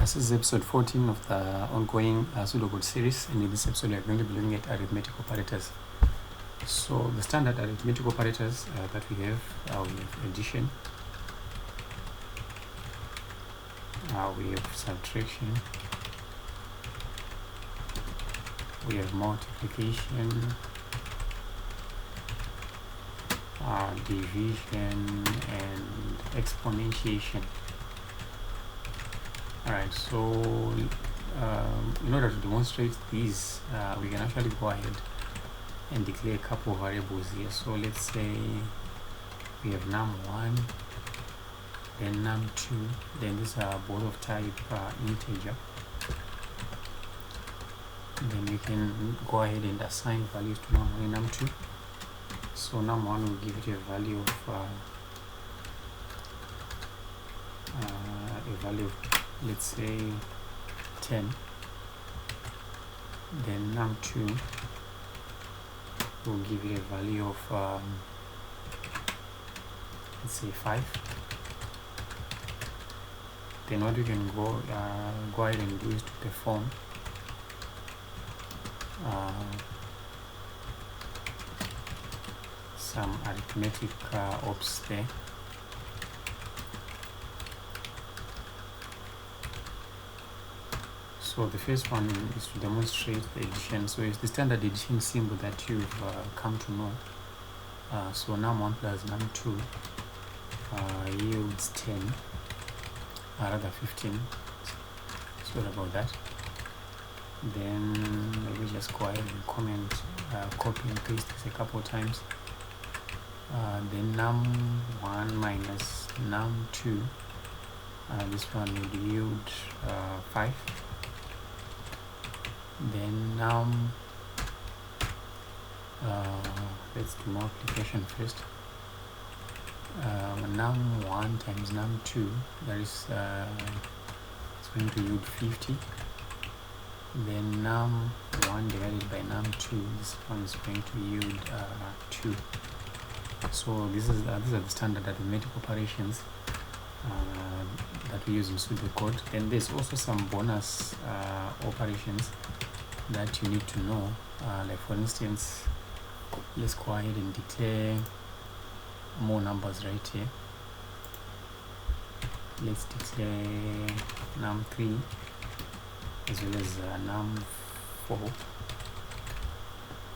This is episode 14 of the ongoing Pseudocode series, and in this episode we are going to be looking at arithmetic operators. So the standard arithmetic operators that we have addition, we have subtraction, we have multiplication, division, and exponentiation. Alright, so in order to demonstrate these, we can actually go ahead and declare a couple of variables here. So let's say we have num1, then num2, then these are both of type integer. Then we can go ahead and assign values to num1 and num2. So num1 will give it a value of let's say 10. Then num2 will give it a value of let's say 5. Then what we can go ahead and do is to perform some arithmetic ops there. So the first one is to demonstrate the addition. So it's the standard addition symbol that you've come to know. So num1 plus num2 yields 10, rather 15. Sorry about that. Then let me just go ahead and copy and paste this a couple of times. Then num1 minus num2, this one would yield 5. Then let's do multiplication first. Num1 times num2, that is it's going to yield 50. Then num1 divided by num2, this one is going to yield 2. So these are the standard arithmetic operations that we use in Pseudocode. And there's also some bonus operations that you need to know. Like for instance, let's go ahead and declare more numbers right here. Let's declare num3 as well as num4.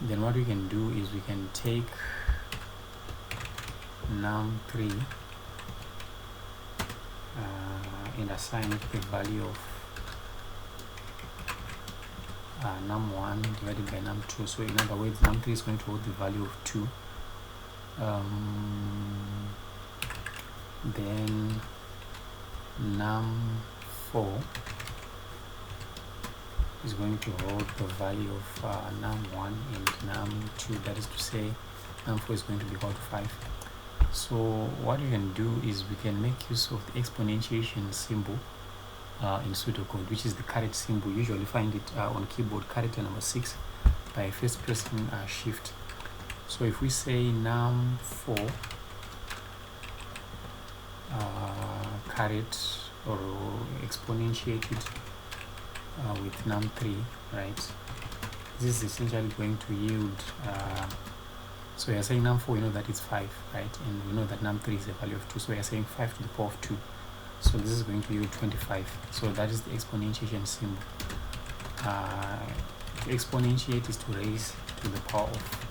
Then what we can do is we can take num3 and assign it the value of num1 divided by num2. So in other words, num3 is going to hold the value of 2. Then num4 is going to hold the value of num1 and num2. That is to say, num4 is going to be equal to 5. So what we can do is we can make use of the exponentiation symbol in Pseudocode, which is the caret symbol. You usually find it on keyboard, character number 6, by first pressing shift. So if we say num4 caret or exponentiate it with num3, right? This is essentially going to yield so you're saying num4, you know that it's 5, right? And we know that num3 is a value of 2, so you're saying 5 to the power of 2. So this is going to yield 25. So that is the exponentiation symbol. To exponentiate is to raise to the power of.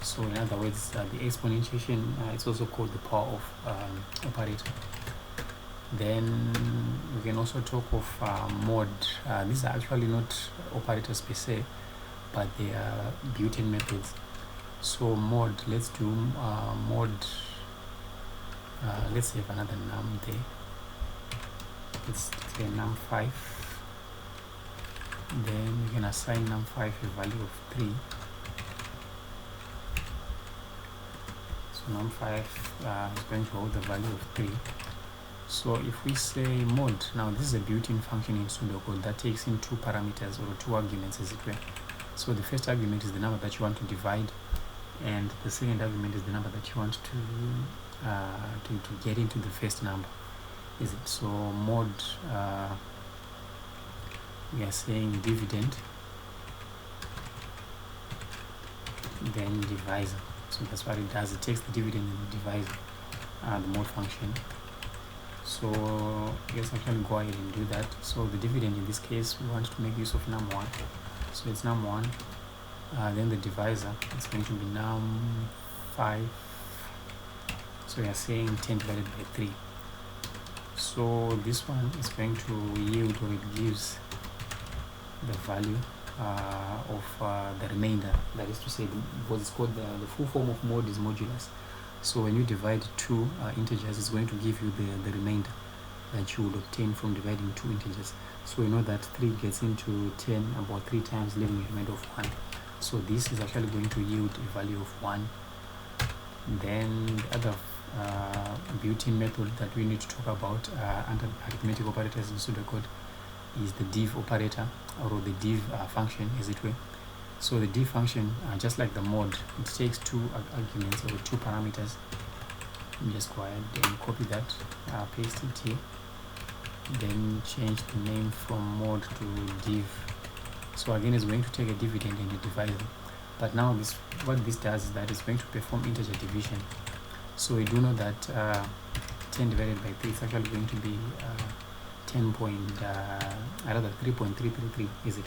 So in other words, the exponentiation it's also called the power of operator. Then we can also talk of mod. These are actually not operators per se, but they are built-in methods. So mod, let's do mod. Let's have another num there. Let's declare num5. Then we can assign num5 a value of 3. So num5 is going to hold the value of 3. So if we say mod, now this is a built-in function in Pseudocode that takes in 2 parameters or 2 arguments, as it were. So the first argument is the number that you want to divide, and the second argument is the number that you want to get into the first number. is it? So mod, we are saying dividend, then divisor. So that's what it does. It takes the dividend and the divisor, the mod function. So let's actually go ahead and do that. So the dividend in this case, we want to make use of num1. So it's num1. Then the divisor is going to be num5. So we are saying 10 divided by 3. So this one is going to yield, or it gives the value of the remainder. That is to say, what is called the full form of mod is modulus. So when you divide two integers, it's going to give you the remainder that you would obtain from dividing two integers. So we know that 3 gets into 10 about 3 times, leaving a remainder of 1. So this is actually going to yield a value of 1. Then the other built-in method that we need to talk about under arithmetic operators in pseudocode is the div operator, or the div function, as it were. So the div function, just like the mod, it takes two arguments, or 2 parameters. Let me just go ahead and copy that, paste it here, then change the name from mod to div. So again, it's going to take a dividend and a divisor. But now what this does is that it's going to perform integer division. So we do know that 10 divided by 3 is actually going to be 3.333, is it?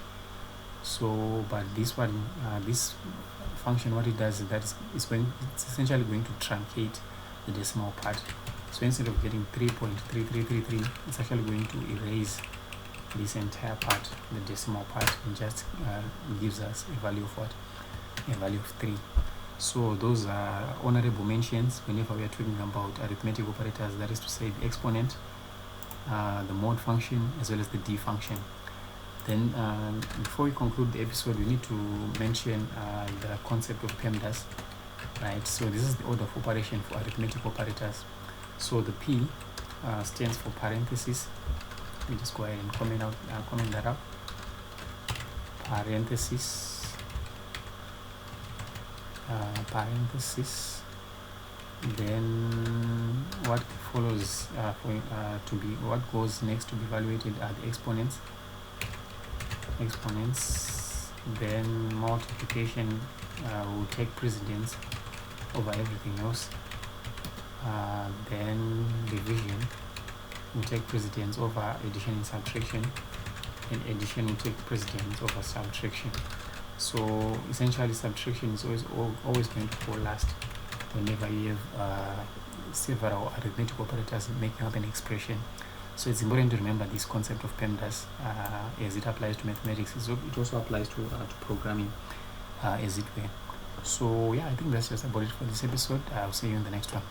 So, but this one, this function, what it does is that it's essentially going to truncate the decimal part. So instead of getting 3.3333, it's actually going to erase this entire part, the decimal part, and just gives us a value of what? A value of 3. So those are honorable mentions whenever we are talking about arithmetic operators, that is to say the exponent, the mod function, as well as the div function. Then before we conclude the episode, we need to mention the concept of PEMDAS, right? So this is the order of operation for arithmetic operators. So the P stands for parenthesis. Let me just go ahead and comment that out. Parenthesis. Parenthesis. Then what follows what goes next to be evaluated are the exponents. Then multiplication will take precedence over everything else. Then division will take precedence over addition and subtraction, and addition will take precedence over subtraction. So essentially, subtraction is always going to go last whenever you have several arithmetic operators making up an expression. So it's important to remember this concept of PEMDAS as it applies to mathematics. It also applies to programming, as it were. So yeah, I think that's just about it for this episode. I'll see you in the next one.